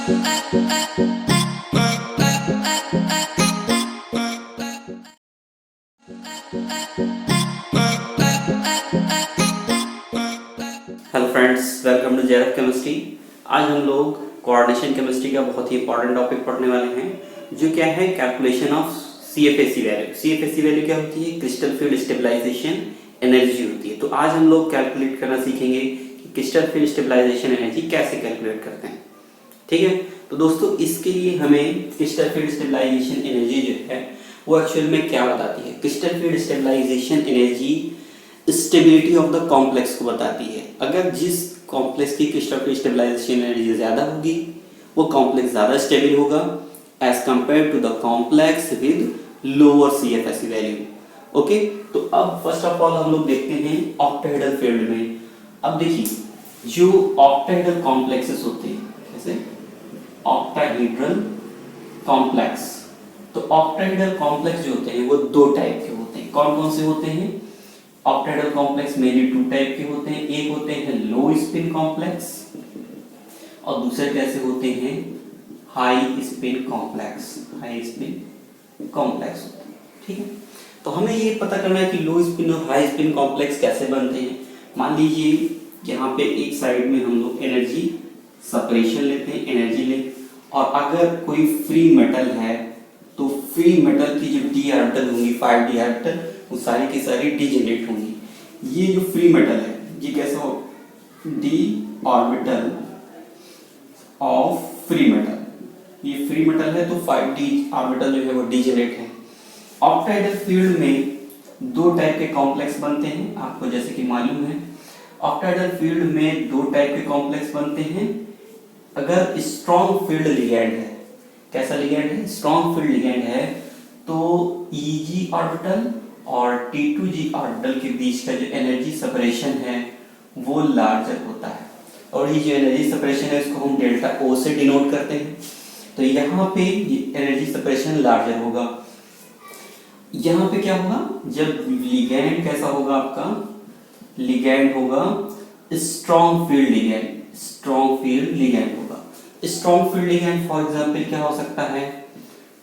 Hello friends, welcome to JRF chemistry. आज हम लोग कोऑर्डिनेशन केमिस्ट्री का बहुत ही इंपॉर्टेंट टॉपिक पढ़ने वाले हैं, जो क्या है calculation of CFSC value. CFSC value क्या होती है? क्रिस्टल फील्ड स्टेबलाइजेशन एनर्जी होती है। तो आज हम लोग कैलकुलेट करना सीखेंगे कि क्रिस्टल फील्ड स्टेबलाइजेशन एनर्जी कैसे कैलकुलेट करते हैं। ठीक है, तो दोस्तों इसके लिए हमें क्रिस्टल फील्ड स्टेबलाइजेशन एनर्जी जो है वो एक्चुअल में क्या बताती है। Crystal field stabilization energy stability of the complex को बताती है। अगर जिस कॉम्प्लेक्स की क्रिस्टल फील्ड स्टेबलाइजेशन एनर्जी ज़्यादा होगी वो कॉम्प्लेक्स ज़्यादा स्टेबल होगा as compare to the complex with lower CFSC value. Okay, तो अब फर्स्ट ऑफ ऑल हम लोग देखते हैं ऑक्टाहेड्रल फील्ड में। अब देखिए जो ऑक्टाहेड्रल कॉम्प्लेक्सेस होते हैं, जैसे ऑक्टाहेड्रल कॉम्प्लेक्स, तो ऑक्टाहेड्रल कॉम्प्लेक्स जो होते हैं वो दो टाइप के होते हैं। कौन कौन से होते हैं? Octahedral complex mainly two type के होते हैं। एक होते हैं लो स्पिन कॉम्प्लेक्स और दूसरे कैसे होते हैं high spin complex. High spin complex होते हैं। ठीक है, तो हमें ये पता करना है कि लो स्पिन और हाई स्पिन कॉम्प्लेक्स कैसे बनते हैं। मान लीजिए यहाँ पे एक साइड में हम लोग एनर्जी सेपरेशन लेते हैं, एनर्जी ले, और अगर कोई फ्री मेटल है तो फ्री मेटल की जो डी ऑर्बिटल होंगी 5d ऑर्बिटल वो सारी की सारी डीजेनरेट होंगी। ये जो फ्री मेटल है ये कैसा हो? D orbital of free metal, ये फ्री मेटल है तो 5d ऑर्बिटल जो है वो डीजेनरेट है। ऑक्टाहेड्रल फील्ड में दो टाइप के कॉम्प्लेक्स बनते हैं, आपको जैसे कि मालूम है। ऑक्टाहेड्रल फील्ड में दो टाइप के कॉम्प्लेक्स बनते हैं अगर स्ट्रॉन्ग फील्ड लिगैंड है। कैसा लिगैंड है? स्ट्रॉन्ग फील्ड लिगैंड है तो Eg ऑर्बिटल और T2g ऑर्बिटल के बीच का जो एनर्जी सेपरेशन है वो लार्जर होता है, और ये जो एनर्जी सेपरेशन है इसको हम डेल्टा O से डिनोट करते हैं। तो यहाँ पे एनर्जी सेपरेशन लार्जर होगा। यहाँ पे क्या होगा? जब लिगैंड कैसा होगा आपका? लिगैंड होगा strong field ligand. Strong field ligand होगा। Strong field ligand for example क्या हो सकता है?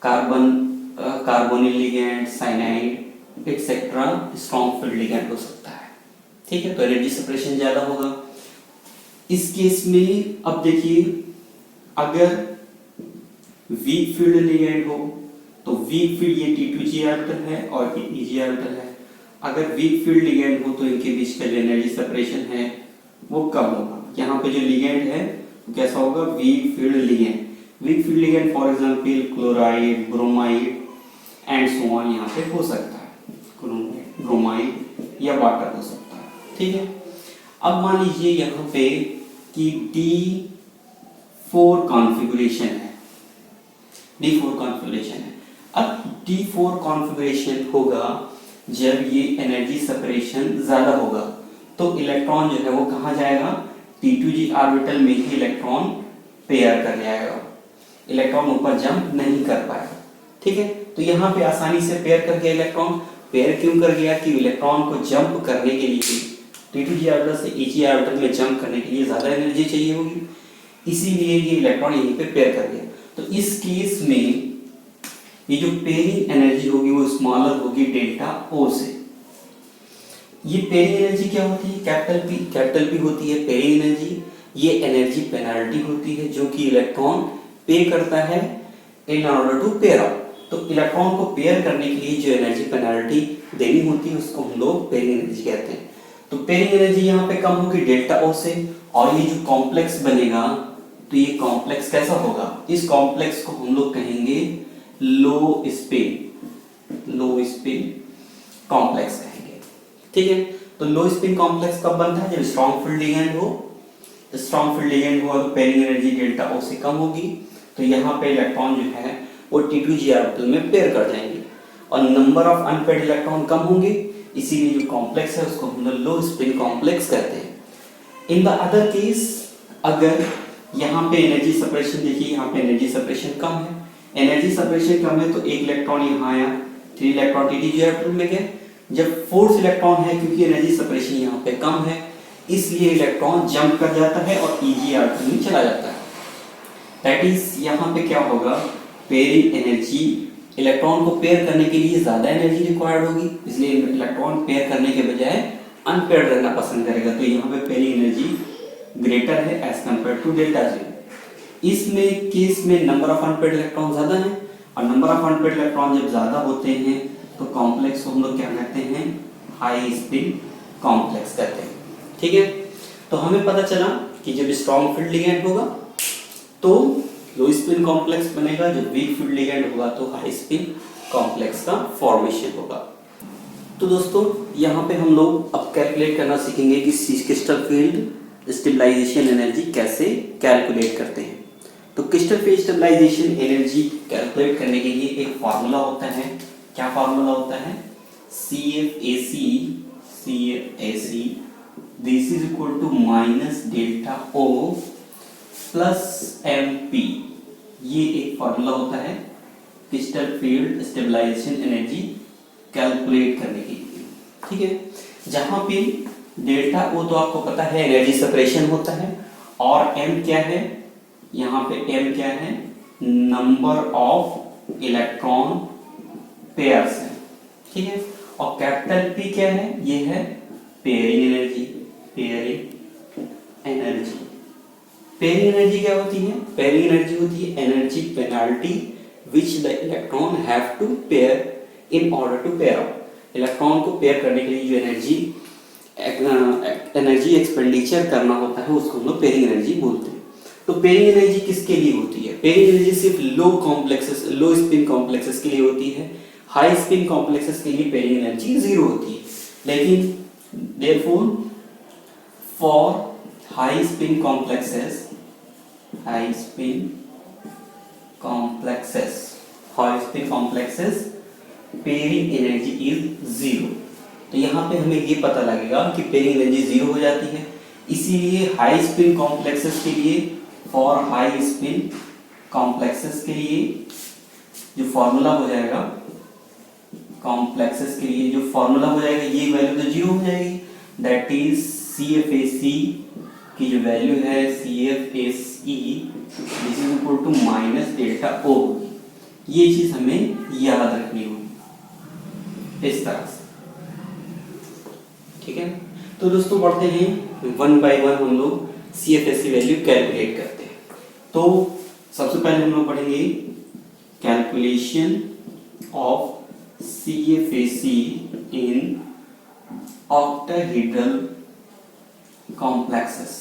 Carbonyl ligand, cyanide etcetera strong field ligand हो सकता है। ठीक है, तो एनर्जी सेपरेशन ज्यादा होगा इस केस में। अब देखिए अगर वीक फील्ड लिगैंड हो तो वीक फील्ड, ये T2g ऑर्बिटल है और ये Eg ऑर्बिटल है। अगर वीक फील्ड लिगैंड हो तो इनके बीच का जो एनर्जी सेपरेशन है वो कम होगा। यहाँ पे जो लिगैंड है वो कैसा होगा? Weak field ligand. Weak field ligand for example chloride, bromide and so on यहाँ पे हो सकता है। क्लोराइड, ब्रोमाइड या वाटर हो सकता है। ठीक है, अब मान लीजिए यहाँ पे कि D4 कॉन्फ़िगरेशन है। D4 कॉन्फ़िगरेशन है। अब D4 कॉन्फ़िगरेशन होगा जब ये एनर्जी सेपरेशन ज्यादा होगा तो इलेक्ट्रॉन जो है वो कहाँ जाएगा? T2g ऑर्बिटल में ही इलेक्ट्रॉन पेयर कर जाएगा, इलेक्ट्रॉन ऊपर जंप नहीं कर पाएगा। ठीक है, तो यहाँ पे आसानी से पेयर कर गया इलेक्ट्रॉन। पेयर क्यों कर गया? कि इलेक्ट्रॉन को जंप करने के लिए T2g ऑर्बिटल से Eg ऑर्बिटल में जंप करने के लिए ज्यादा एनर्जी चाहिए होगी, इसीलिए ये इलेक्ट्रॉन यहीं पे पेयर कर गया। तो इस केस में ये जो पेयरिंग एनर्जी होगी वो स्मॉलर होगी डेल्टा O से। ये पेयरिंग एनर्जी क्या होती है? कैपिटल P होती है पेयरिंग एनर्जी। ये एनर्जी पेनाल्टी होती है जो कि इलेक्ट्रॉन पे करता है in order to pair out. तो इलेक्ट्रॉन को पेयर करने के लिए जो एनर्जी पेनाल्टी देनी होती है उसको हम लोग पेयरिंग एनर्जी कहते हैं। तो पेयरिंग एनर्जी यहाँ पे कम होगी डेल्टा O से, और ये जो कॉम्प्लेक्स बनेगा तो ये कॉम्प्लेक्स कैसा होगा? इस कॉम्प्लेक्स को हम लोग कहेंगे लो स्पिन कॉम्प्लेक्स कहेंगे। ठीक है, तो लो स्पिन कॉम्प्लेक्स कब बनता है? जब स्ट्रॉन्ग फील्ड लिगैंड हो। स्ट्रॉन्ग फील्ड लिगैंड हो तो पेयरिंग एनर्जी डेल्टा O से कम होगी, तो यहाँ पे इलेक्ट्रॉन जो है वो T2g ऑर्बिटल में पेयर कर जाएंगे और नंबर ऑफ अनपेयर्ड इलेक्ट्रॉन कम होंगे, इसीलिए जो कॉम्प्लेक्स है उसको हम लोग लो स्पिन कॉम्प्लेक्स कहते हैं। इन द अदर केस अगर यहाँ पे एनर्जी सेपरेशन देखिए, यहाँ पे एनर्जी सेपरेशन कम है, एनर्जी सेपरेशन कम है तो एक इलेक्ट्रॉन यहाँ आया, 3 इलेक्ट्रॉन T2g ऑर्बिटल में गए। जब फोर्थ इलेक्ट्रॉन है, क्योंकि एनर्जी सेपरेशन यहाँ पे कम है इसलिए इलेक्ट्रॉन जंप कर जाता है और Eg ऑर्बिटल में चला जाता है। दैट इज यहाँ पे क्या होगा, पेयरिंग एनर्जी, इलेक्ट्रॉन को पेयर करने के लिए ज़्यादा एनर्जी रिक्वायर्ड होगी, इसलिए इलेक्ट्रॉन पेयर करने के बजाय अनपेयर्ड रहना पसंद करेगा, तो यहाँ पे पेयरिंग एनर्जी ग्रेटर है as compared to delta G. इसमें केस में नंबर ऑफ अनपेयर्ड इलेक्ट्रॉन ज़्यादा है, और नंबर ऑफ अनपेयर्ड इलेक्ट्रॉन जब ज़्यादा होते हैं तो कॉम्प्लेक्स को हम लोग क्या कहते हैं, हाई स्पिन कॉम्प्लेक्स कहते हैं। ठीक है, तो हमें पता चला कि जब स्ट्रॉन्ग फील्ड लिगेंड होगा तो लो स्पिन कॉम्प्लेक्स बनेगा, जब वीक फील्ड लिगेंड होगा तो हाई स्पिन कॉम्प्लेक्स का फॉर्मेशन होगा। तो दोस्तों यहाँ पे हम लोग अब कैलकुलेट करना सीखेंगे कि क्रिस्टल फील्ड स्टेबलाइजेशन एनर्जी कैसे कैलकुलेट करते हैं। तो crystal field stabilization energy calculate करने के लिए एक फार्मूला होता है। क्या फार्मूला होता है? CFAC this is equal to minus delta O plus MP। ये एक फार्मूला होता है crystal field stabilization energy calculate करने के लिए। ठीक है, जहां पे डेल्टा O तो आपको पता है एनर्जी सेपरेशन होता है, और M क्या है, यहाँ पे M क्या है, नंबर ऑफ इलेक्ट्रॉन पेयर्स है। ठीक है, और कैपिटल P क्या है, ये है pairing energy. Pairing energy, pairing energy क्या होती है? पेयरिंग एनर्जी होती है energy penalty which the electron have to pair in order to pair out. Electron को पेयर करने के लिए जो एनर्जी एक्सपेंडिचर करना होता है उसको हम लोग पेयरिंग एनर्जी बोलते हैं। तो पेयरिंग एनर्जी किसके लिए होती है? पेयरिंग एनर्जी सिर्फ लो स्पिन कॉम्प्लेक्सेस के लिए होती है। हाई स्पिन कॉम्प्लेक्सेस के लिए पेयरिंग एनर्जी 0 होती है। लेकिन therefore for high spin complexes pairing energy is 0। तो यहाँ पे हमें ये पता लगेगा कि पेयरिंग एनर्जी 0 हो जाती है, इसीलिए हाई स्पिन कॉम्प्लेक्सेस के लिए, फॉर हाई स्पिन कॉम्प्लेक्सेस के लिए जो फॉर्मूला हो जाएगा, कॉम्प्लेक्सेस के लिए जो फॉर्मूला हो जाएगा, ये वैल्यू तो 0 हो जाएगी। दैट इज CFAC की जो वैल्यू है CFAC this is equal to minus delta O। ये चीज हमें याद रखनी होगी इस तरह से। ठीक है, तो दोस्तों बढ़ते हैं वन बाय वन, हम लोग CFAC वैल्यू कैलकुलेट करते हैं। तो सबसे पहले हम लोग पढ़ेंगे calculation of CFAC in octahedral complexes।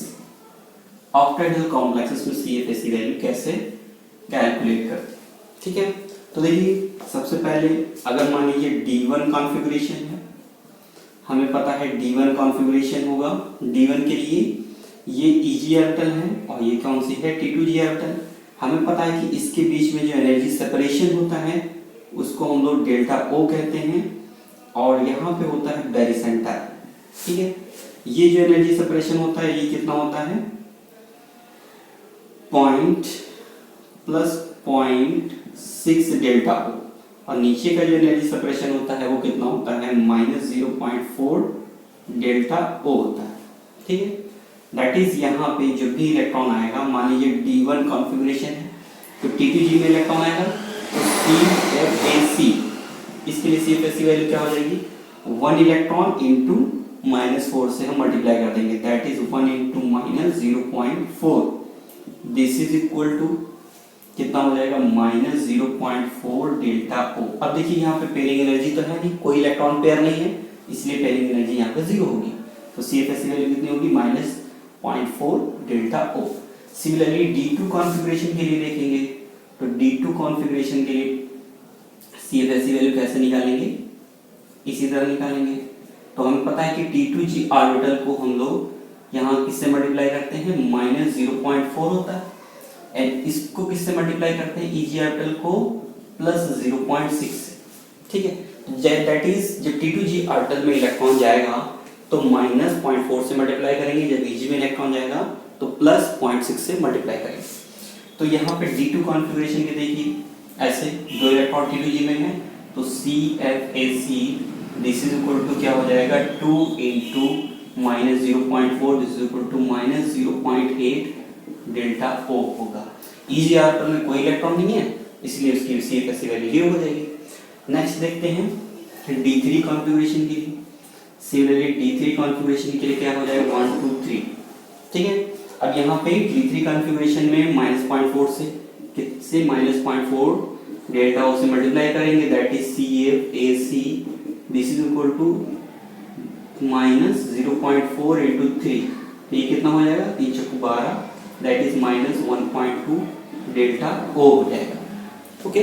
Octahedral complexes में CFAC वैल्यू कैसे कैलकुलेट करते हैं? ठीक है, तो देखिए सबसे पहले अगर मान लीजिए D1 कॉन्फ़िगरेशन है, हमें पता है D1 कॉन्फ़िगरेशन होगा। D1 के लिए ये Eg ऑर्बिटल है और ये कौन सी है, T2G ऑर्बिटल। हमें पता है कि इसके बीच में जो एनर्जी सेपरेशन होता है उसको हम लोग डेल्टा O कहते हैं, और यहाँ पे होता है बैरिसेंटर। ठीक है, ये जो एनर्जी सेपरेशन होता है ये कितना होता है, 0.6 डेल्टा O, और नीचे का जो एनर्जी सेपरेशन होता है वो कितना होता है, -0.4 डेल्टा O होता है। ठीक है, दैट इज यहाँ पे जो भी इलेक्ट्रॉन आएगा, मान लीजिए D1 कॉन्फ़िगरेशन है तो T2G में इलेक्ट्रॉन आएगा तो CFAC, इसके लिए CFAC वैल्यू क्या हो जाएगी, 1 इलेक्ट्रॉन इंटू -4 से हम मल्टीप्लाई कर देंगे, that is 1 into -0.4 this is equal to कितना हो जाएगा, -0.4 डेल्टा O। अब देखिए यहाँ पे पेयरिंग एनर्जी तो है नहीं, कोई इलेक्ट्रॉन पेयर नहीं है, इसलिए पेयरिंग एनर्जी यहाँ पे 0 होगी। तो CFAC वैल्यू कितनी होगी, -0.4 delta O। Similarly D2 configuration के लिए देखेंगे तो D2 कॉन्फ़िगरेशन के लिए CFAC वैल्यू कैसे निकालेंगे, इसी तरह निकालेंगे। तो हमें पता है कि T2G ऑर्बिटल को हम लोग यहाँ किससे मल्टीप्लाई करते हैं, -0.4 होता है, एंड इसको किससे मल्टीप्लाई करते हैं, Eg ऑर्बिटल को +0.6 से। ठीक है, दैट इज जब T2G ऑर्बिटल में इलेक्ट्रॉन जाएगा तो -0.4 से मल्टीप्लाई करेंगे, जब Eg में इलेक्ट्रॉन जाएगा तो +0.6 से मल्टीप्लाई करेंगे। तो यहाँ पे D2 कॉन्फ़िगरेशन के देखिए ऐसे दो इलेक्ट्रॉन T2G में है तो CFAC this is equal to क्या हो जाएगा, 2 into -0.4 this is equal to -0.8 delta O होगा। इजी ऑर्बिटल में कोई इलेक्ट्रॉन नहीं है, इसलिए उसकी CFSE वैल्यू 0 हो जाएगी। नेक्स्ट देखते हैं D3 कॉन्फ़िगरेशन के लिए। सिमिलरली D3 कॉन्फ़िगरेशन के लिए क्या हो जाएगा 1 2 3, ठीक है। अब यहाँ पे D3 कॉन्फ़िगरेशन में -0.4 से किससे -0.4 डेल्टा O से मल्टीप्लाई करेंगे, that is CFAC, this is equal to -0.4 into 3, तो ये कितना हो जाएगा 3 चौको 12, दैट इज -1.2 डेल्टा O हो जाएगा। ओके,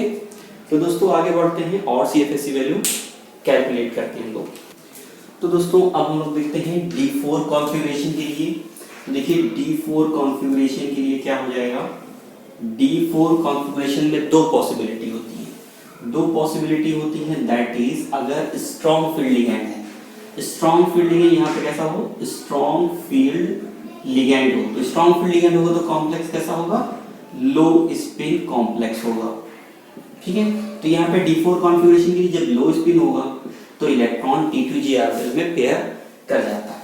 तो दोस्तों आगे बढ़ते हैं और CFSE वैल्यू कैलकुलेट करते हैं हम लोग। तो दोस्तों अब हम लोग देखते हैं D4 कॉन्फ़िगरेशन के लिए। देखिए D4 कॉन्फ़िगरेशन के लिए क्या हो जाएगा, D4 कॉन्फ़िगरेशन में दो पॉसिबिलिटी होती है, दैट इज अगर स्ट्रॉन्ग फील्ड लिगैंड है, स्ट्रॉन्ग फील्ड लिगैंड यहाँ पे कैसा हो, स्ट्रॉन्ग फील्ड लिगैंड हो, तो स्ट्रॉन्ग फील्ड लिगैंड होगा तो कॉम्प्लेक्स कैसा होगा, लो स्पिन कॉम्प्लेक्स होगा, ठीक है। तो यहाँ पे D4 कॉन्फ़िगरेशन के लिए जब लो स्पिन होगा तो इलेक्ट्रॉन T2G ऑर्बिटल में पेयर कर जाता है।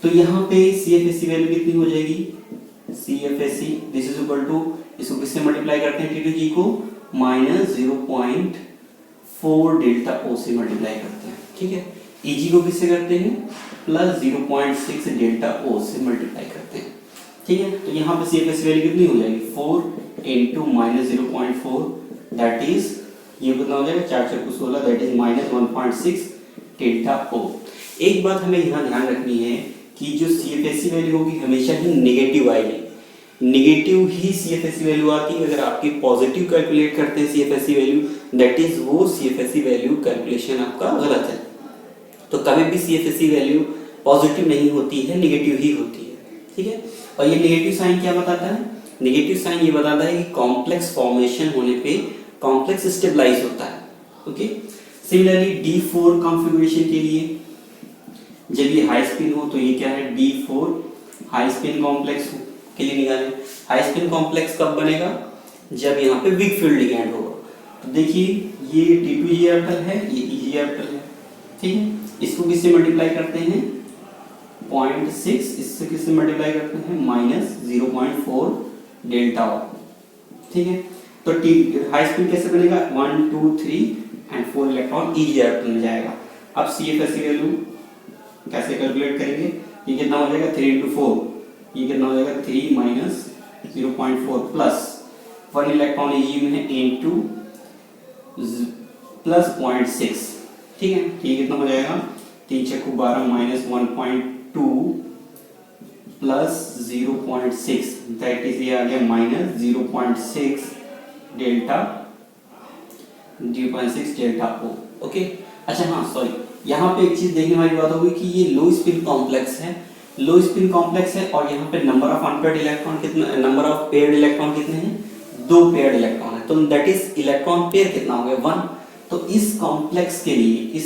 तो यहाँ पे CFSE वैल्यू कितनी हो जाएगी, CFSE this is equal to, इसको किससे मल्टीप्लाई करते हैं T2G को, -0.4 डेल्टा O से मल्टीप्लाई करते हैं, ठीक है। EG को किससे करते हैं, +0.6 डेल्टा O से मल्टीप्लाई करते हैं, ठीक है। तो यहाँ पे CFSE वैल्यू कितनी हो जाएगी 4 इंटू -0.4, दैट इज ये कितना हो जाएगा 4 चौको 16, दैट इज -1.6 डेल्टा O। एक बात हमें यहाँ ध्यान रखनी है कि जो CFSE वैल्यू होगी हमेशा ही नेगेटिव आएगी, नेगेटिव ही CFSE वैल्यू आती है। अगर आपकी पॉजिटिव कैलकुलेट करते हैं CFSE वैल्यू, दैट इज वो CFSE वैल्यू कैलकुलेशन आपका गलत है। तो कभी भी CFSE वैल्यू पॉजिटिव नहीं होती है, नेगेटिव ही होती है, ठीक है। और ये नेगेटिव साइन क्या बताता है, नेगेटिव साइन ये बताता है कि कॉम्प्लेक्स फॉर्मेशन होने पे कॉम्प्लेक्स स्टेबलाइज होता है, ओके। सिमिलरली D4 कॉन्फ़िगरेशन के लिए जब ये हाई स्पिन हो तो ये क्या है D4 हाई स्पिन कॉम्प्लेक्स के लिए निकालें। हाई स्पिन कॉम्प्लेक्स कब बनेगा, जब यहाँ पे वीक फील्ड लिगैंड होगा। तो देखिए ये T2G ऑर्बिटल है, ये EG ऑर्बिटल है, ठीक है। इसको किससे मल्टीप्लाई करते हैं 0.6, इससे किससे मल्टीप्लाई करते हैं -0.4 डेल्टा O, ठीक है। तो हाई स्पिन कैसे बनेगा 1 2 3 एंड 4 इलेक्ट्रॉन EG ऑर्बिटल में जाएगा। अब CFSE वैल्यू कैसे कैलकुलेट करेंगे, ये कितना हो जाएगा 3 इंटू 4, ये कितना हो जाएगा 3 माइनस 0.4 प्लस 1 इलेक्ट्रॉन EG में है इंटू प्लस 0.6, ठीक है। ये कितना हो जाएगा 3 चौको 12 -1.2 प्लस 0.6, दैट इज ये आ गया -0.6 डेल्टा O, ओके। अच्छा हाँ सॉरी, यहाँ पे एक चीज देखने वाली बात होगी कि ये लो स्पिन कॉम्प्लेक्स है, लो स्पिन कॉम्प्लेक्स है, और यहाँ पे नंबर ऑफ अनपेयर्ड इलेक्ट्रॉन कितना, नंबर ऑफ पेयर्ड इलेक्ट्रॉन कितने हैं, 2 पेयर्ड इलेक्ट्रॉन है, तो दैट इज इलेक्ट्रॉन पेयर कितना हो गया 1। तो इस कॉम्प्लेक्स के लिए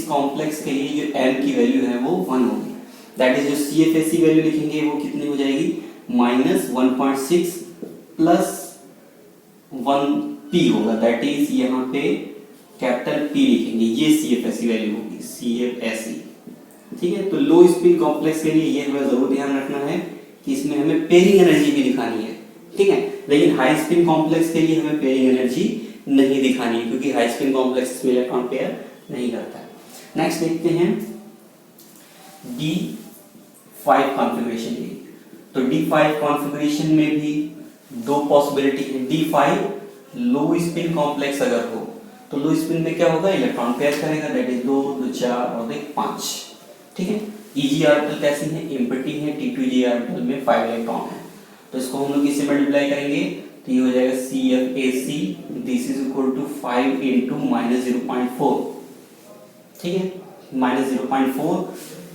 जो m की वैल्यू है वो 1 होगी, दैट इज जो CFSE वैल्यू लिखेंगे वो कितनी हो जाएगी -1.6 प्लस 1p होगा, दैट इज यहाँ पे कैपिटल P लिखेंगे, ये CFSE वैल्यू होगी CFSE, ठीक है। तो लो स्पिन कॉम्प्लेक्स के लिए ये हमें जरूर ध्यान रखना है कि इसमें हमें पेयरिंग एनर्जी भी दिखानी है, ठीक है। लेकिन हाई स्पिन कॉम्प्लेक्स के लिए हमें पेयरिंग एनर्जी नहीं दिखानी है, क्योंकि हाई स्पिन कॉम्प्लेक्स में इलेक्ट्रॉन पेयर नहीं करता है। नेक्स्ट देखते हैं D5 कॉन्फ़िगरेशन की। तो D5 कॉन्फ़िगरेशन में भी दो पॉसिबिलिटी है। D5 लो स्पिन कॉम्प्लेक्स अगर हो तो लो स्पिन में क्या होगा, इलेक्ट्रॉन पेयर करेगा, दैट इज 2 2 4 और 5, ठीक है। EG ऑर्बिटल कैसी है, एम्प्टी है, T2G ऑर्बिटल में 5 इलेक्ट्रॉन है, तो इसको हम लोग किससे मल्टीप्लाई करेंगे, तो ये हो जाएगा CFAC, this is equal to 5 into -0.4, ठीक है, -0.4,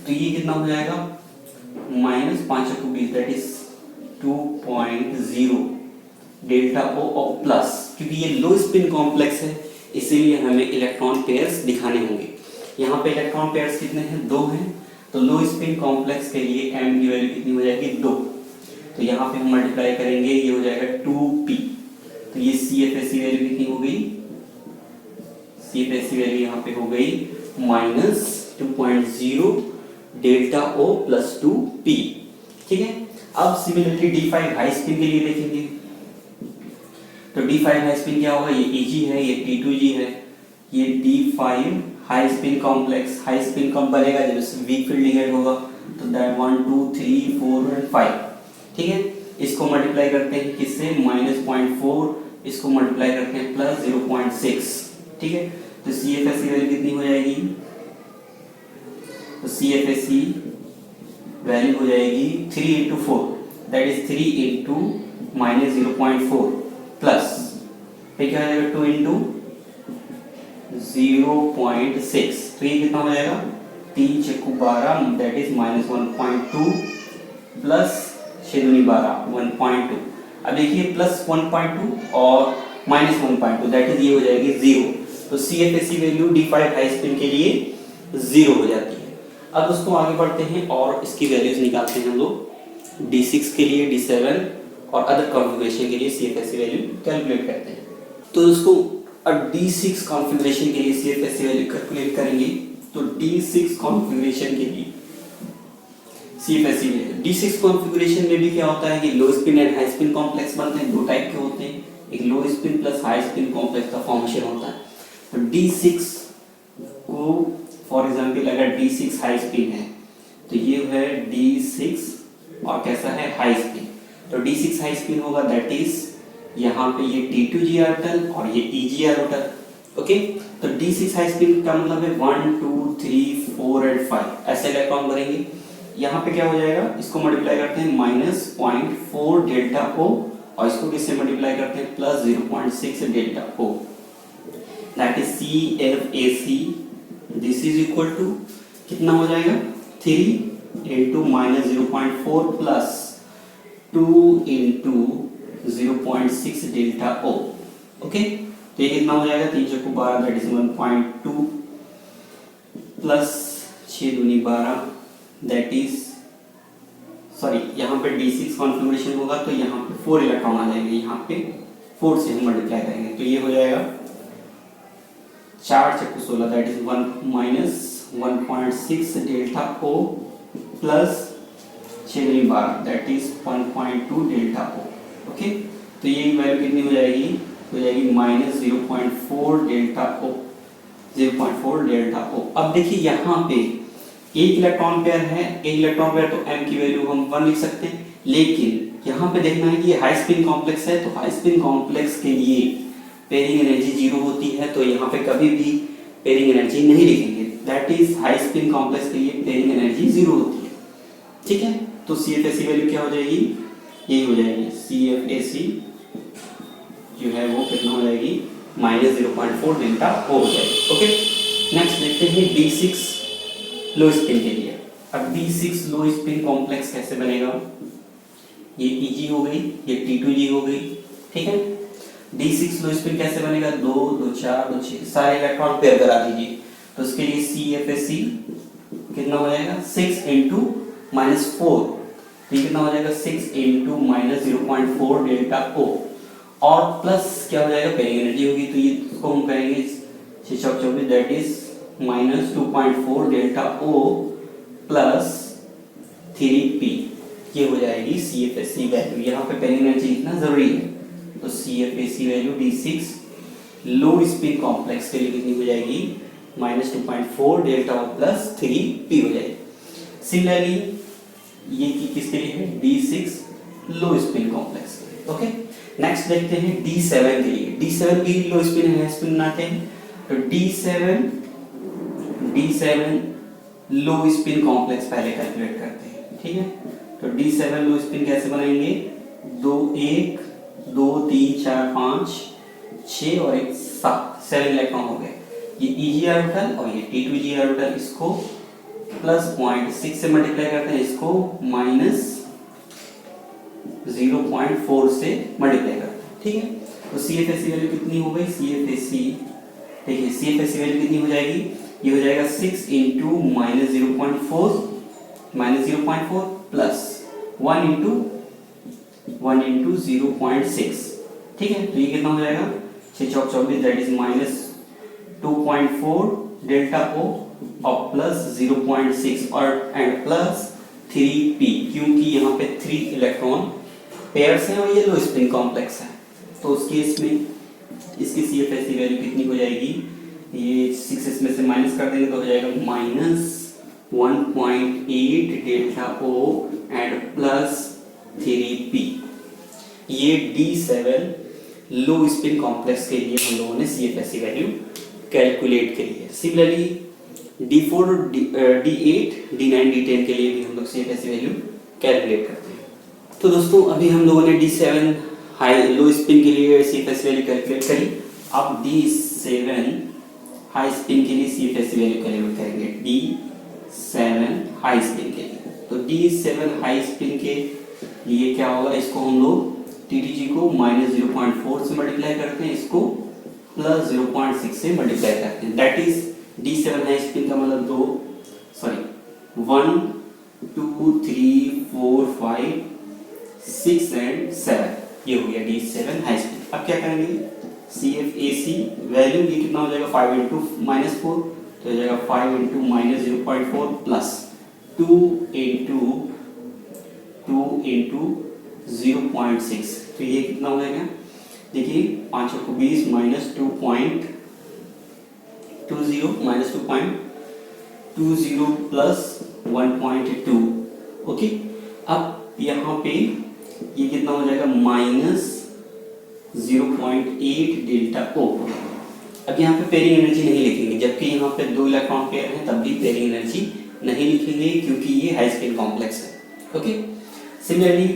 तो ये कितना हो जाएगा -5 चौको 20, दैट इज 2.0 डेल्टा O और प्लस, क्योंकि ये लो स्पिन कॉम्प्लेक्स है इसीलिए हमें इलेक्ट्रॉन पेयर्स दिखाने होंगे। यहाँ पे इलेक्ट्रॉन पेयर्स कितने हैं, 2 हैं, तो लो स्पिन कॉम्प्लेक्स के लिए m की वैल्यू कितनी हो जाएगी 2, तो यहाँ पे हम मल्टीप्लाई करेंगे, ये हो जाएगा 2p, तो ये CFSE वैल्यू कितनी हो गई, CFSE वैल्यू यहाँ पे हो गई -2.0 डेल्टा O प्लस 2p, ठीक है। अब सिमिलरली D5 हाई स्पिन के लिए देखेंगे। तो D5 हाई स्पिन क्या होगा, ये Eg है, ये T2G है, ये D5 high spin complex, high spin कब बनेगा जब इसमें वीक फील्ड लिगेंड होगा, तो दैट 1 2 3 4 और 5, ठीक है। इसको मल्टीप्लाई करते हैं किससे, -0.4, इसको मल्टीप्लाई करते हैं +0.6, ठीक है। तो CFSE वैल्यू कितनी हो जाएगी, तो CFSE वैल्यू हो जाएगी 3 into 4, that is 3 into -0.4 plus फिर क्या हो जाएगा 2 into 0.6, तो ये कितना हो जाएगा 3 चक्कू 12, दैट इज -1.2 प्लस 6 दूनी 12 1.2। अब देखिए +1.2 और -1.2 दैट इज ये हो जाएगी 0, तो CFSE value D5 high spin के लिए 0 हो जाती है। अब दोस्तों आगे बढ़ते हैं और इसकी वैल्यूज निकालते हैं हम लोग D6 के लिए, D7 और अदर कॉन्फ़िगरेशन के लिए CFSE वैल्यू कैलकुलेट करते हैं। तो दोस्तों अब D6 कॉन्फ़िगरेशन के लिए CFSE वैल्यू कैलकुलेट करेंगे, तो D6 कॉन्फ़िगरेशन के लिए CFSE वैल्यू, D6 कॉन्फ़िगरेशन में भी क्या होता है कि लो spin and high spin complex बनते हैं, दो टाइप के होते हैं, एक लो spin plus high spin complex का फॉर्मेशन होता है। तो D6 को फॉर एग्जांपल अगर D6 हाई स्पिन है तो ये है D6 और कैसा है हाई स्पिन, तो D6 हाई स्पिन होगा दैट इज यहाँ पे ये T2G ऑर्बिटल और ये EG ऑर्बिटल, ओके। तो D6 हाई स्पिन का मतलब है 1 2 3 4 और 5 ऐसे इलेक्ट्रॉन भरेंगे। यहाँ पे क्या हो जाएगा, इसको मल्टीप्लाई करते हैं -0.4 डेल्टा O और इसको किससे मल्टीप्लाई करते हैं +0.6 delta O, that is CFAC, this is equal to कितना हो जाएगा 3 into -0.4 plus 2 into 0.6 delta O, okay. तो ये कितना हो जाएगा 3 चक्कू 12 दैट इज 1.2 प्लस 6 दूनी 12 दैट इज सॉरी यहाँ पे D6 कॉन्फ़िगरेशन होगा तो यहाँ पे 4 इलेक्ट्रॉन आ जाएंगे, यहाँ पे 4 से हम मल्टीप्लाई करेंगे तो ये हो जाएगा 4 चक्कू 16 that is 1 -1.6 delta O plus 6 दूनी 12 that is 1.2 delta O, okay. तो ये वैल्यू कितनी हो जाएगी -0.4 डेल्टा O, 0.4 डेल्टा O। अब देखिए यहाँ पे एक इलेक्ट्रॉन पेयर है, एक इलेक्ट्रॉन पेयर तो m की वैल्यू हम 1 लिख सकते हैं, लेकिन यहाँ पे देखना है कि ये हाई स्पिन कॉम्प्लेक्स है, तो हाई स्पिन कॉम्प्लेक्स के लिए पेयरिंग एनर्जी 0 होती है, तो यहाँ पे कभी भी पेयरिंग एनर्जी नहीं लिखेंगे, that is high spin complex के लिए पेयरिंग एनर्जी 0 होती है, ठीक है। तो CFSE वैल्यू क्या हो जाएगी, यही हो जाएगी CFSE जो है वो कितना हो जाएगी -0.4 डेल्टा O हो जाएगी, ओके। नेक्स्ट देखते हैं D6 लो स्पिन के लिए। अब D6 लो स्पिन कॉम्प्लेक्स कैसे बनेगा, ये EG हो गई, ये T2G हो गई, ठीक है। D6 लो स्पिन कैसे बनेगा, 2 2 4 2 6 सारे इलेक्ट्रॉन पेयर करा दीजिए, तो उसके लिए CFSE कितना हो जाएगा 6 into -4, ये कितना हो जाएगा 6 into -0.4 डेल्टा O और प्लस क्या हो जाएगा पेयरिंग एनर्जी होगी, तो ये इसको हम कहेंगे 6 चौक 24 that is -2.4 delta O plus 3p, ये हो जाएगी CFSE वैल्यू। यहाँ पे पेयरिंग एनर्जी इतना जरूरी है, तो CFSE वैल्यू D6 लो स्पिन कॉम्प्लेक्स के लिए कितनी हो जाएगी -2.4 डेल्टा O प्लस 3p हो जाएगी। सिमिलरली ये किसके लिए है D6 लो स्पिन कॉम्प्लेक्स के लिए, ओके। नेक्स्ट देखते हैं D7 के लिए। D7 भी लो स्पिन है, स्पिन बनाते हैं, तो D7 लो स्पिन कॉम्प्लेक्स पहले कैलकुलेट करते हैं, ठीक है। तो D7 लो स्पिन कैसे बनाएंगे, 2 1 2 3 4 5 6 और 1 7 इलेक्ट्रॉन हो गए, ये EG ऑर्बिटल और ये T2G ऑर्बिटल, इसको +0.6 से मल्टीप्लाई करते हैं, इसको -0.4 से मल्टीप्लाई करते हैं, ठीक है। तो CFSE वैल्यू कितनी हो गई, CFSE देखिए CFSE वैल्यू कितनी हो जाएगी, ये हो जाएगा 6 into -0.4 प्लस 1 into 0.6, ठीक है। तो ये कितना हो जाएगा 6 चौक 24 दैट इज -2.4 डेल्टा O और प्लस 0.6 और एंड प्लस 3p, क्योंकि यहाँ पे 3 इलेक्ट्रॉन पेयर्स हैं और ये लो स्पिन कॉम्प्लेक्स है, तो तो उस केस में इसकी CFSE वैल्यू कितनी हो जाएगी, ये 6 इसमें से माइनस कर देंगे तो हो जाएगा -1.8 डेल्टा O एंड +3P। ये D7 लो स्पिन कॉम्प्लेक्स के लिए हम लोगों ने CFSE वैल्यू कैलकुलेट करी है। Similarly D4, D8, D9, D10 के लिए भी हम लोग CFSE वैल्यू कैलकुलेट करते हैं। तो दोस्तों अभी हम लोगों ने D7 हाई लो स्पिन के लिए CFSE वैल्यू कैलकुलेट करी। अब D7 हाई स्पिन के लिए CFSE वैल्यू कैलकुलेट करेंगे। D7 हाई स्पिन के लिए, तो D7 हाई स्पिन के लिए क्या होगा, इसको हम लोग TTG को -0.4 से मल्टीप्लाई करते हैं, इसको +0.6 से मल्टीप्लाई करते हैं। That is D7 high spin का मतलब 1 2 3 4 5 6 एंड 7, ये हो गया D7 हाई स्पिन। अब क्या करेंगे, CFAC वैल्यू ये कितना हो जाएगा, 5 × -4 तो हो जाएगा 5 × -0.4 प्लस 2 × 0.6, तो ये कितना हो जाएगा, देखिए 5 को 20 -2.20 -2.20 प्लस 1.2। ओके, अब यहाँ पे ये कितना हो जाएगा, -0.8 डेल्टा O। अब यहाँ पे पेयरिंग एनर्जी नहीं लिखेंगे, जबकि यहाँ पे 2 इलेक्ट्रॉन पेयर हैं तब भी पेयरिंग एनर्जी नहीं लिखेंगे क्योंकि ये हाई स्पिन कॉम्प्लेक्स है। ओके, सिमिलरली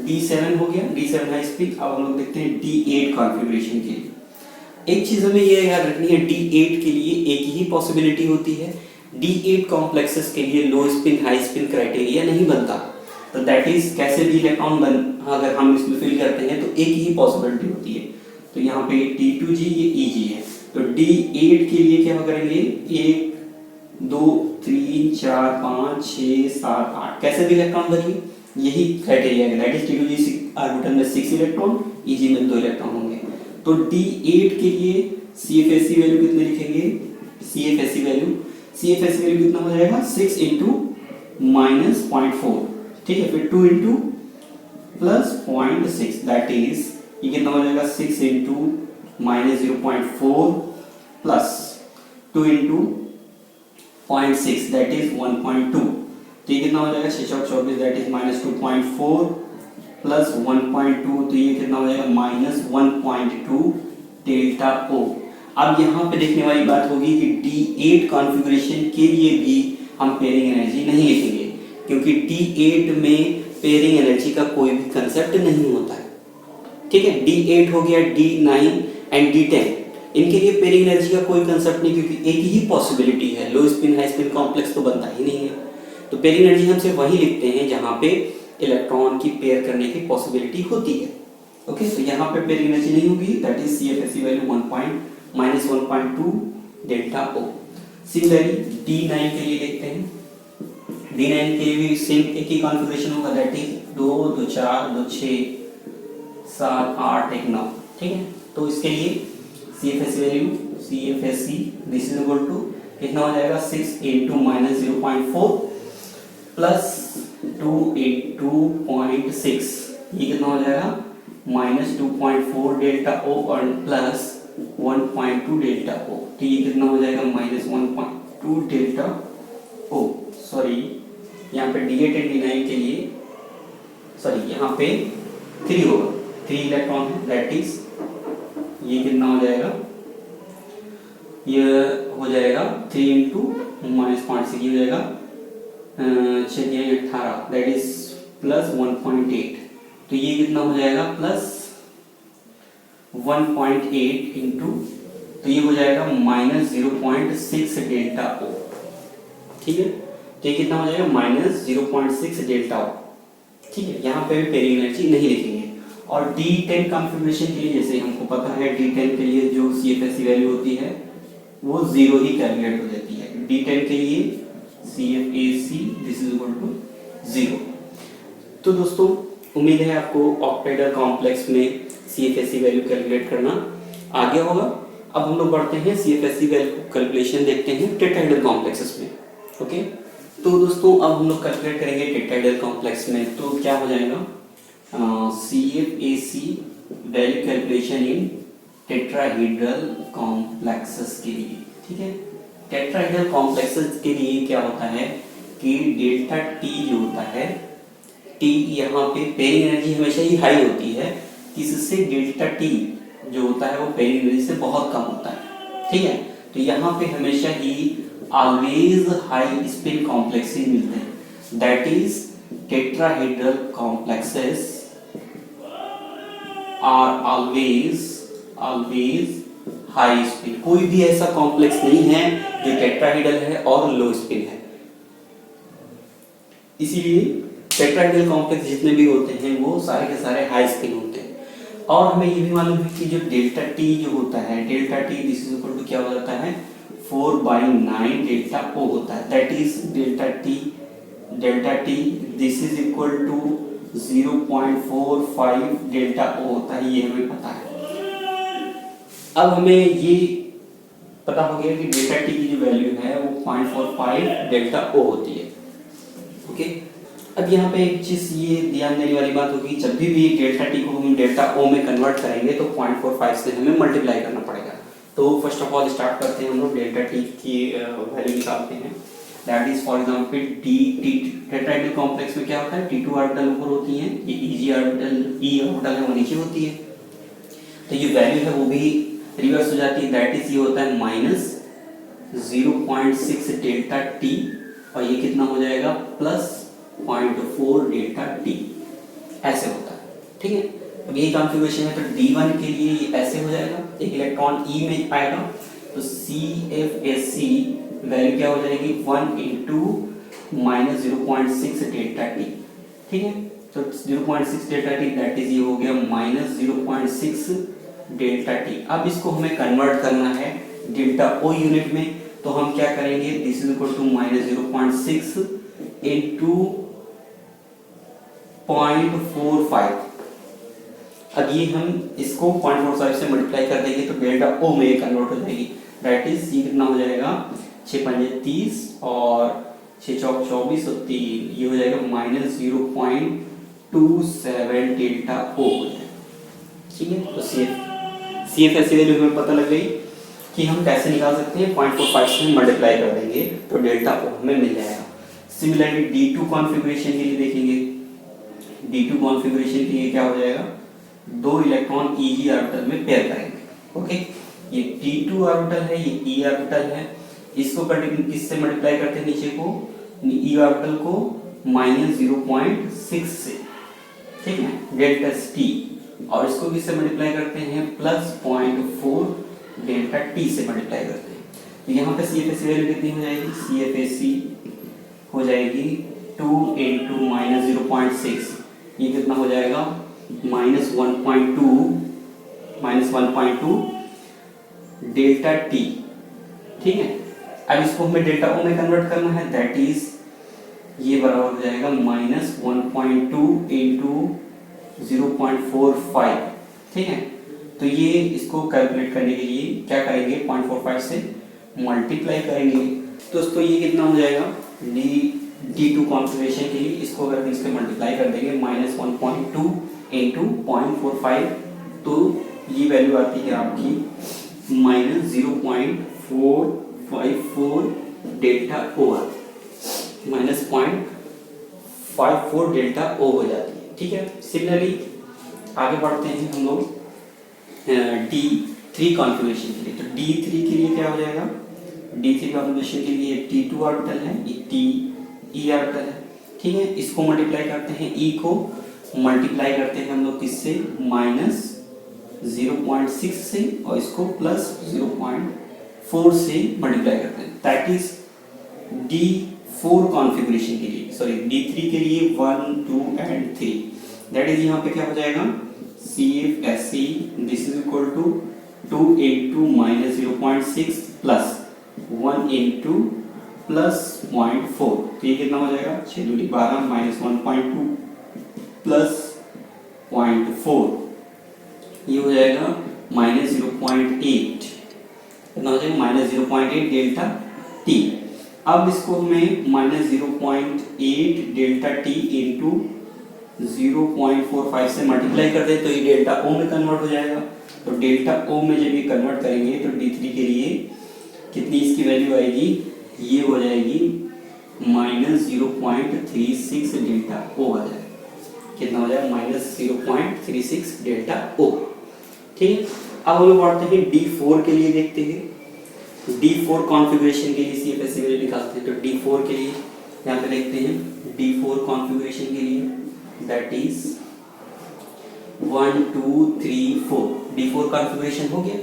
D7 हो गया, D7 हाई स्पिन। अब हम लोग देखते हैं D8 कॉन्फ़िगरेशन के लिए। एक चीज हमें ये याद रखनी है, D8 के लिए एक ही पॉसिबिलिटी होती है। D8 कॉम्प्लेक्सेस के लिए लो स्पिन हाई स्पिन क्राइटेरिया नहीं बनता, तो दैट इज कैसे भी इलेक्ट्रॉन अगर हम इसमें फिल करते हैं तो एक ही पॉसिबिलिटी होती है। तो यहाँ पे T2G ये EG है, तो D8 के लिए क्या करेंगे, 1 2 3 4 5 6 7 8 कैसे भी इलेक्ट्रॉन बनेंगे, यही क्राइटेरिया है। दैट इज T2G ऑर्बिटल में 6 इलेक्ट्रॉन, EG में 2 इलेक्ट्रॉन होंगे। तो D8 के लिए CFSE वैल्यू कितने लिखेंगे, CFSE वैल्यू कितना हो जाएगा, 6 × -0.4, ठीक है, फिर 2 × +0.6, दैट इज ये कितना हो जाएगा, 6 × -0.4 प्लस 2 × 0.6 दैट इज 1.2, तो ये कितना हो जाएगा, 6 × 24 दैट इज -2.4 प्लस 1.2, तो ये कितना हो जाएगा, -1.2 डेल्टा O। अब यहाँ पे देखने वाली बात होगी कि D8 कॉन्फ़िगरेशन के लिए भी हम पेयरिंग एनर्जी नहीं लिखेंगे क्योंकि D8 में पेयरिंग एनर्जी का कोई भी कंसेप्ट नहीं होता है। ठीक है, D8 हो गया, D9 एंड D10 इनके लिए पेयरिंग एनर्जी का कोई कंसेप्ट नहीं क्योंकि एक ही पॉसिबिलिटी है, लो स्पिन हाई स्पिन कॉम्प्लेक्स तो बनता ही नहीं है। तो पेयरिंग एनर्जी हम सिर्फ वही लिखते हैं जहाँ पे इलेक्ट्रॉन की पेयर करने की पॉसिबिलिटी होती है। ओके, तो यहाँ पे पेयरिंग एनर्जी नहीं होगी, that is CFSE value -1.2 delta O। Similarly D9 के लिए देखते हैं, D9 के लिए भी सेम एक ही कॉन्फ़िगरेशन होगा, दैट इज 2 2 4 2 6 7 8 1 9, ठीक है। तो इसके लिए CFSE value this is equal to कितना हो जाएगा, 6 × -0.4 प्लस 2 × 2.6, ये कितना हो जाएगा, -2.4 डेल्टा O और प्लस 1.2 डेल्टा O, तो ये कितना हो जाएगा, -1.2 डेल्टा O। सॉरी, यहाँ पे D8 और D9 के लिए यहाँ पे 3 होगा, 3 इलेक्ट्रॉन है, दैट इज ये कितना हो जाएगा, ये हो जाएगा 3 × -0.6, ये हो जाएगा 18, दैट इज प्लस 1.8, तो ये कितना हो जाएगा, प्लस 1.8 इंटू, तो ये हो जाएगा -0.6 डेल्टा O। ठीक है, तो ये कितना हो जाएगा, -0.6 डेल्टा O। ठीक है, यहाँ पे भी पेयरिंग एनर्जी नहीं लिखेंगे। और D10 कॉन्फ़िगरेशन के लिए जैसे हमको पता है, D10 के लिए जो CFSE वैल्यू होती है वो 0 ही कैलकुलेट हो जाती है। D10 के लिए CFAC this is equal to 0। तो दोस्तों उम्मीद है आपको ऑक्टाहेड्रल कॉम्प्लेक्स में CFSE वैल्यू कैलकुलेट करना आ गया होगा। अब हम लोग बढ़ते हैं CFSE वैल्यू कैलकुलेशन देखते हैं टेट्राहेड्रल कॉम्प्लेक्सेस में। ओके, तो दोस्तों अब हम लोग कैलकुलेट करेंगे टेट्राहेड्रल कॉम्प्लेक्स में, तो क्या हो जाएगा, CFAC value calculation in tetrahedral complexes के लिए, ठीक है। टेट्राहेड्रल कॉम्प्लेक्सेस के लिए क्या होता है कि डेल्टा टी जो होता है, टी यहाँ पे पेयरिंग एनर्जी हमेशा ही हाई होती है, इससे डेल्टा टी जो होता है वो पेयरिंग एनर्जी से बहुत कम होता है, ठीक है। तो यहाँ पे हमेशा ही ऑलवेज हाई स्पिन कॉम्प्लेक्सेस मिलते हैं, that is tetrahedral complexes are always high spin. कोई भी ऐसा कॉम्प्लेक्स नहीं है जो टेट्राहेड्रल है और लो स्पिन है, इसीलिए टेट्राहेड्रल कॉम्प्लेक्स जितने भी होते हैं वो सारे के सारे हाई स्पिन होते हैं। और हमें ये भी मालूम है कि जो डेल्टा टी जो होता है, delta T this is equal to क्या हो जाता है 4/9 डेल्टा ओ होता है, that is delta T this is equal to 0.45 delta O होता है, ये हमें पता है। अब हमें ये पता हो गया कि डेल्टा टी की जो वैल्यू है वो 0.45 डेल्टा ओ होती है, ओके। अब यहाँ पे एक चीज ये ध्यान देने वाली बात होगी, जब भी डेल्टा टी को हम डेल्टा ओ में कन्वर्ट करेंगे तो 0.45 से हमें मल्टीप्लाई करना पड़ेगा। तो फर्स्ट ऑफ ऑल स्टार्ट करते हैं हम लोग डेल्टा टी की वैल्यू निकालते हैं, that is for example T tetrahedral complex में क्या होता है T2 ऑर्बिटल ऊपर होती है, ये Eg ऑर्बिटल E ऑर्बिटल है वो नीचे होती है, तो ये वैल्यू है वो भी रिवर्स हो जाती है, दैट इज ये होता है -0.6 डेल्टा टी और ये कितना हो जाएगा +0.4 डेल्टा टी, ऐसे होता है, ठीक है। अब यही कॉन्फ़िगरेशन है तो D1 के लिए ये ऐसे हो जाएगा, एक इलेक्ट्रॉन E में आएगा तो CFSC वैल्यू क्या हो जाएगी 1 × -0.6 डेल्टा टी, ठीक है। तो 0.6 डेल्टा टी दैट इज ये हो गया -0.6 डेल्टा टी। अब इसको हमें कन्वर्ट करना है डेल्टा ओ यूनिट में, तो हम क्या करेंगे दिस इज इक्वल टू -0.6 × 0.45। अब ये हम इसको 0.45 से मल्टीप्लाई कर देंगे तो डेल्टा ओ में ये कन्वर्ट हो जाएगी, दैट इज ये कितना हो जाएगा 6 × 5 = 30 और 6 × 4 = 24 और 3 ये हो जाएगा -0.27 डेल्टा ओ हो जाएगा, ठीक है। तो CFSC वैल्यू हमें पता लग गई कि हम कैसे निकाल सकते हैं, 0.45 से मल्टीप्लाई कर देंगे तो डेल्टा ओ हमें मिल जाएगा। सिमिलरली D2 कॉन्फ़िगरेशन के लिए देखेंगे, D2 कॉन्फ़िगरेशन के लिए क्या हो जाएगा 2 इलेक्ट्रॉन Eg ऑर्बिटल में पेयर करेंगे, ओके। ये T2 ऑर्बिटल है, ये E ऑर्बिटल है, इसको किससे मल्टीप्लाई करते हैं नीचे को E ऑर्बिटल को -0.6 से, ठीक है, डेल्टा टी, और इसको किससे मल्टीप्लाई करते हैं +0.4 डेल्टा टी से मल्टीप्लाई करते हैं। तो यहाँ पे CFSC वैल्यू कितनी हो जाएगी, CFSC हो जाएगी 2 × -0.6, ये कितना हो जाएगा -1.2 डेल्टा टी, ठीक है। अब इसको हमें डेल्टा ओ में कन्वर्ट करना है, दैट इज ये बराबर हो जाएगा -1.2 × 0.45, ठीक है। तो ये इसको कैलकुलेट करने के लिए क्या करेंगे 0.45 से मल्टीप्लाई करेंगे, दोस्तों ये कितना हो जाएगा D2 कॉन्फ़िगरेशन के लिए, इसको अगर इससे मल्टीप्लाई कर देंगे -1.2 × 0.45 तो ये वैल्यू आती है आपकी -0.454 डेल्टा ओ, -0.54 डेल्टा ओ हो जाती है, ठीक है। सिमिलरली आगे बढ़ते हैं हम लोग D3 कॉन्फ़िगरेशन के लिए, तो D3 के लिए क्या हो जाएगा, D3 कॉन्फ़िगरेशन के लिए T2 ऑर्बिटल है, ये E ऑर्बिटल है, ठीक है। इसको मल्टीप्लाई करते हैं, E को मल्टीप्लाई करते हैं हम लोग किससे -0.6 से और इसको +0.4 से मल्टीप्लाई करते हैं, दैट इज D4 कॉन्फ़िगरेशन के लिए, सॉरी D3 के लिए 1, 2 and 3, दैट इज यहाँ पे क्या हो जाएगा CFSC this is equal to 2 × -0.6 + 1 × +0.4, तो ये कितना हो जाएगा 6 × 2 = 12 -1.2 +0.4 ये हो जाएगा -0.8, कितना हो जाएगा -0.8 डेल्टा टी। अब इसको हमें -0.8 डेल्टा टी इंटू 0.45 से मल्टीप्लाई कर दे तो ये डेल्टा ओ में कन्वर्ट हो जाएगा। तो डेल्टा ओ में जब ये कन्वर्ट करेंगे तो D3 के लिए कितनी इसकी वैल्यू आएगी, ये हो जाएगी -0.36 डेल्टा ओ आ जाएगा। कितना हो जाएगा, -0.36 डेल्टा ओ। ठीक है, अब हम लोग बढ़ते हैं D4 के लिए, देखते हैं D4 कॉन्फ़िगरेशन के लिए CFSE वैल्यू निकालते हैं। तो D4 के लिए यहाँ पे देखते हैं, D4 कॉन्फ़िगरेशन के लिए दैट इज 1 2 3 4 D4 कॉन्फ़िगरेशन हो गया।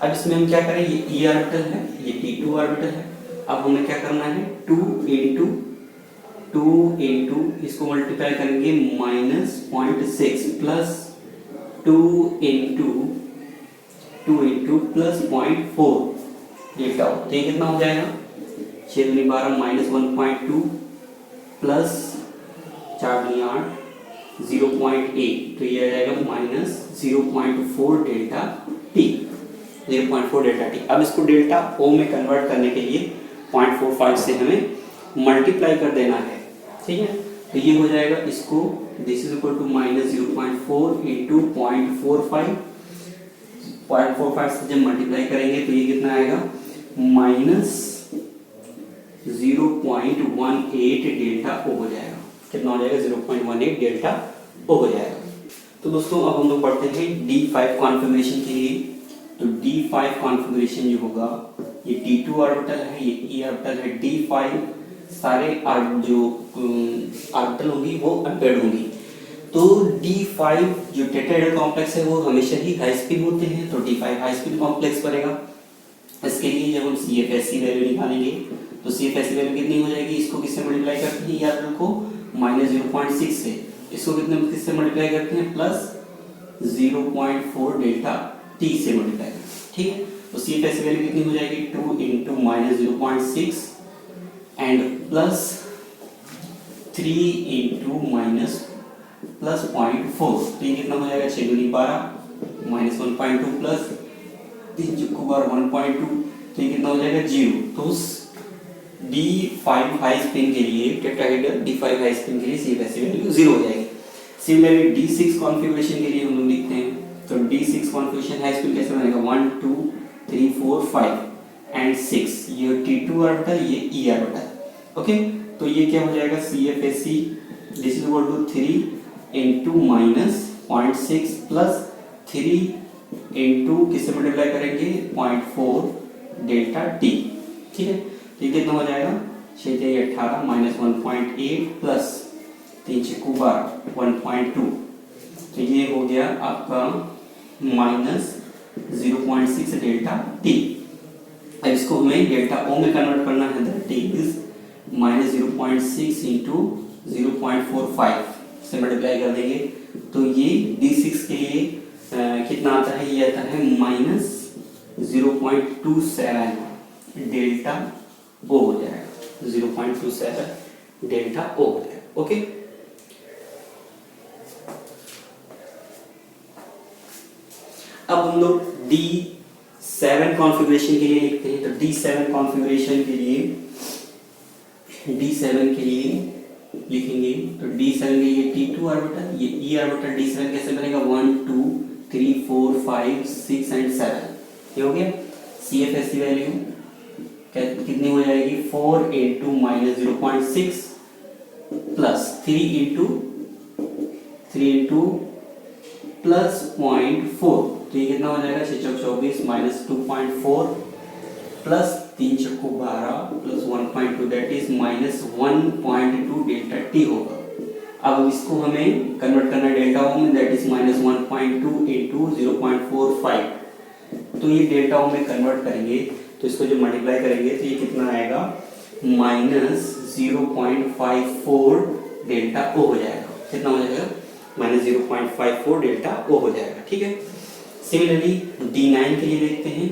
अब इसमें हम क्या करें, ये E ऑर्बिटल है, ये T2 ऑर्बिटल है। अब हमें क्या करना है, 2 इंटू इसको मल्टीप्लाई करेंगे -0.6 प्लस 2 इंटू प्लस 0.4 डेल्टा। तो ये कितना हो जाएगा, 6 दूनी 12 -1.2 प्लस 4 दूनी 8 0.8, तो ये आ जाएगा -0.4 डेल्टा टी, 0.4 डेल्टा टी। अब इसको डेल्टा ओ में कन्वर्ट करने के लिए 0.45 से हमें मल्टीप्लाई कर देना है। ठीक है, तो ये हो जाएगा, इसको this is equal to -0.4 into 0.45 से जब मल्टीप्लाई करेंगे तो ये कितना आएगा, -0.18 डेल्टा ओ हो जाएगा। कितना हो जाएगा, 0.18 डेल्टा ओ हो जाएगा। तो दोस्तों अब हम लोग पढ़ते हैं D5 कॉन्फ़िगरेशन के लिए। तो D5 कॉन्फ़िगरेशन जो होगा, ये T2 ऑर्बिटल है, ये E ऑर्बिटल है, D5 सारे जो ऑर्बिटल होंगी वो अनपेयर्ड होंगी। तो D5 जो टेट्राहेड्रल कॉम्प्लेक्स है वो हमेशा ही हाई स्पीड होते हैं, तो D5 हाई स्पीड कॉम्प्लेक्स बनेगा। इसके लिए जब हम CFSE वैल्यू निकालेंगे तो CFSE वैल्यू कितनी हो जाएगी, इसको किससे मल्टीप्लाई करते हैं, या को -0.6 से, इसको किससे मल्टीप्लाई करते हैं, प्लस 0.4 डेल्टा टी से मल्टीप्लाई करते हैं। ठीक है, तो CFSE वैल्यू कितनी हो जाएगी, 2 into -0.6 and plus 3 into plus 0.4, तो ये कितना हो जाएगा, 6 दूनी 12 -1.2 प्लस 3 चौको 1.2, तो ये कितना हो जाएगा, 0। तो D5 हाई स्पिन के लिए टेट्राहेड्रल D5 हाई स्पिन के लिए CFSE वैल्यू 0 हो जाएगी। सिमिलरली D6 कॉन्फ़िगरेशन के लिए हम लोग लिखते हैं, तो D6 कॉन्फ़िगरेशन हाई स्पिन कैसे बनेगा, 1 2 3 4 5 एंड 6, ये T2 ऑर्बिटल, ये E ऑर्बिटल। ओके, तो ये क्या हो जाएगा, CFSE this is equal to 3 into -0.6 plus 3 into किससे मल्टीप्लाई करेंगे, 0.4 डेल्टा टी। ठीक है, तो ये कितना हो जाएगा, 6 18 -1.8 प्लस 3 चौको 12 1.2, तो ये हो गया आपका -0.6 डेल्टा टी। अब इसको हमें डेल्टा ओ में कन्वर्ट करना है, दैट इज -0.6 इंटू 0.45 से मल्टीप्लाई कर देंगे तो ये D6 के लिए कितना आता है, ये आता है -0.27 डेल्टा ओ हो जाएगा, 0.27 डेल्टा ओ हो जाएगा। ओके, अब हम लोग D7 कॉन्फ़िगरेशन के लिए लिखते हैं। तो D7 कॉन्फ़िगरेशन के लिए लिखेंगे, तो D7 के लिए T2 ऑर्बिटल, ये E ऑर्बिटल, D7 कैसे बनेगा, 1 2 3 4 5 6 एंड 7, ये हो गया। CFSE वैल्यू कितनी हो जाएगी, 4 इंटू -0.6 प्लस 3 इंटू प्लस 0.4, तो ये कितना हो जाएगा, 6 चौक 24 -2.4 प्लस 3 चौको 12 plus 1.2, that is -1.2 delta T होगा। अब इसको हमें कन्वर्ट करना है डेल्टा ओ में, दैट इज -1.2 इंटू 0.45, तो ये डेल्टा ओ में कन्वर्ट करेंगे तो इसको जो मल्टीप्लाई करेंगे तो ये कितना आएगा, -0.54 डेल्टा ओ हो जाएगा। कितना हो जाएगा, -0.54 डेल्टा ओ हो जाएगा। ठीक है, सिमिलरली D9 के लिए देखते हैं,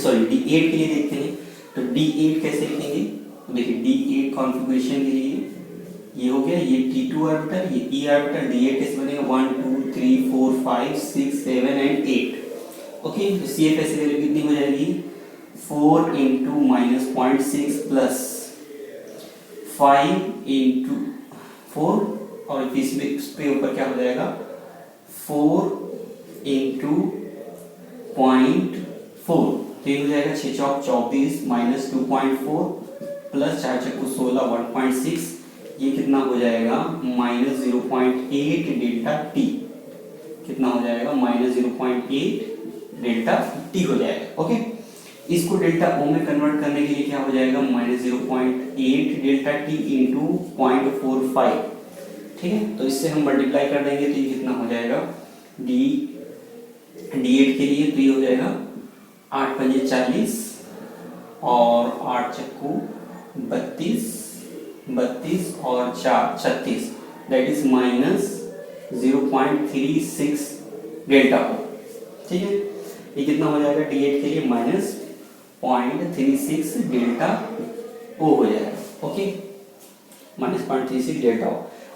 सॉरी D8 के लिए देखते हैं। तो D8 कैसे लिखेंगे, तो देखिए D8 कॉन्फ़िगरेशन के लिए ये हो गया, ये T2 ऑर्बिटल, ये E ऑर्बिटल, D8 कैसे बनेगा, 1 2 3 4 5 6 7 एंड 8। ओके, तो CFSE वैल्यू कितनी हो जाएगी, 4 इंटू -0.6 प्लस 5 इंटू 4 और इस पे ऊपर क्या हो जाएगा 4 इंटू 0.4, तो ये हो जाएगा 6 चौक 24 माइनस 2.4 प्लस 4 चक्कू 16 1.6, ये कितना हो जाएगा माइनस 0.8 डेल्टा टी, कितना हो जाएगा माइनस 0.8 डेल्टा टी हो जाएगा। ओके, इसको डेल्टा ओ में कन्वर्ट करने के लिए क्या हो जाएगा माइनस 0.8 डेल्टा टी इंटू 0.45, ठीक है। तो इससे हम मल्टीप्लाई कर देंगे तो ये कितना हो जाएगा D8 के लिए तो ये हो जाएगा 8 पंजे 40 और 8 चक्कू 32 और 4 36, दैट इज माइनस 0.36 डेल्टा ओ, ठीक है। ये कितना हो जाएगा D8 के लिए माइनस 0.36 डेल्टा ओ हो जाएगा। ओके, माइनस 0.36 डेल्टा ओ।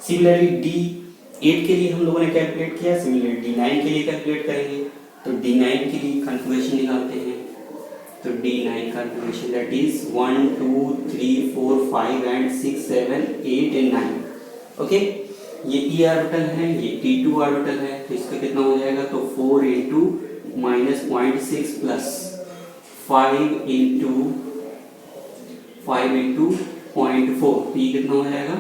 सिमिलरली D8 के लिए हम लोगों ने कैलकुलेट किया, सिमिलरली D9 के लिए कैलकुलेट करेंगे। तो D9 के लिए कन्फिगरेशन निकालते हैं, तो D9 configuration that is 1 2 3 4 5 and 6 7 8 and 9। Okay, ये p ऑर्बिटल है, ये t2 ऑर्बिटल है, तो इसका कितना हो जाएगा तो 4 इंटू माइनस 0.6 प्लस 5 इंटू 0.4, तो ये कितना हो जाएगा,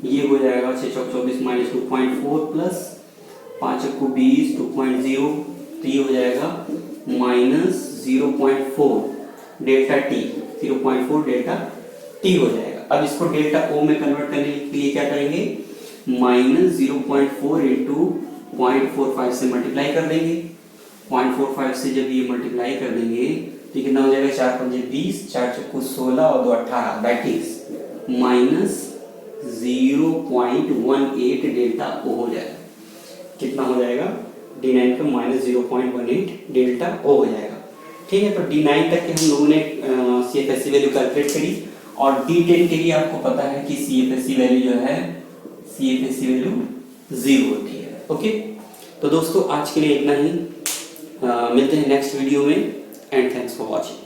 ये हो जाएगा 6 चौक 24 माइनस 2.4 प्लस 5 चक्कू 20 2.0, तो ये हो जाएगा minus 0.4 delta T, 0.4 delta T हो जाएगा। अब इसको डेल्टा ओ में कन्वर्ट करने के लिए क्या करेंगे, माइनस 0.4 इंटू 0.45 से मल्टीप्लाई कर देंगे। 0.45 से जब ये मल्टीप्लाई कर देंगे तो कितना हो जाएगा 4 पंजे 20, 4 चक्कू 16 और 2 18, दैट इज माइनस 0.18 डेल्टा ओ हो जाएगा। कितना हो जाएगा D9 का माइनस 0.18 डेल्टा ओ हो जाएगा, ठीक है। तो D9 तक के हम लोगों ने CFSE वैल्यू कैलकुलेट करी, और D10 के लिए आपको पता है कि CFSE वैल्यू जो है CFSE वैल्यू 0 होती है। ओके, तो दोस्तों आज के लिए इतना ही, मिलते हैं नेक्स्ट वीडियो में, एंड थैंक्स फॉर वॉचिंग।